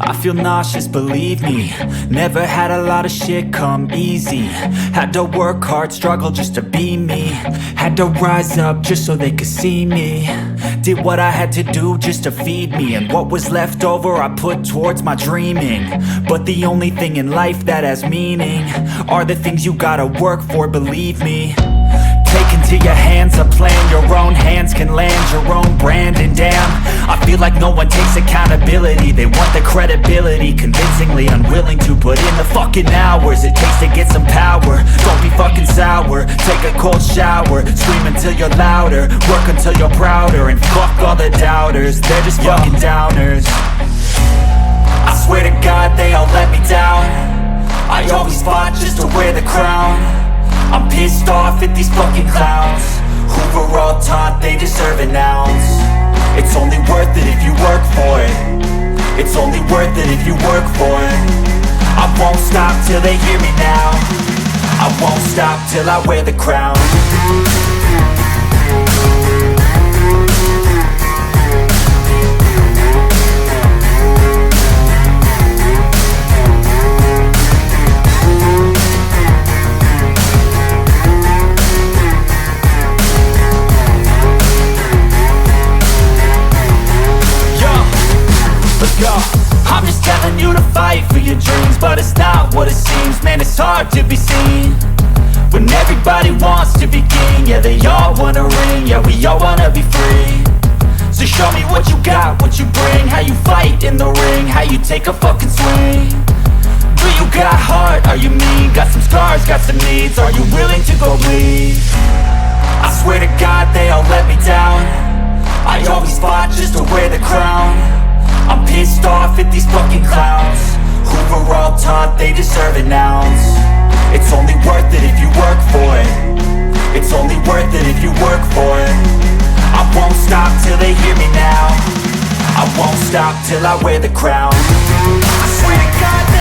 I feel nauseous, believe me. Never had a lot of shit come easy. Had to work hard, struggle just to be me. Had to rise up just so they could see me. Did what I had to do just to feed me. And what was left over I put towards my dreaming. But the only thing in life that has meaning are the things you gotta work for, believe me. Take into your hands a plan. Your own hands can land your own brand. And damn, I feel like no one takes accountability. They want the credibility, convincingly unwilling to put in the fucking hours it takes to get some power. Don't be fucking sour, take a cold shower. Scream until you're louder, work until you're prouder. And fuck all the doubters, they're just fucking downers. I swear to God they all let me down. I always fought just to wear the crown. I'm pissed off at these fucking clowns who were all taught they deserve an ounce. It's only worth it if you work for it. It's only worth it if you work for it. I won't stop till they hear me now. I won't stop till I wear the crown. I'm just telling you to fight for your dreams, but it's not what it seems. Man, it's hard to be seen when everybody wants to be king. Yeah, they all wanna ring, yeah, we all wanna be free. So show me what you got, what you bring, how you fight in the ring, how you take a fucking swing. Do you got heart, are you mean? Got some scars, got some needs, are you willing to go bleed? I swear to God they all let me down. I always fought just to wear the crown. I'm pissed off at these fucking clowns who were all taught they deserve an ounce. It's only worth it if you work for it. It's only worth it if you work for it. I won't stop till they hear me now. I won't stop till I wear the crown. I swear to God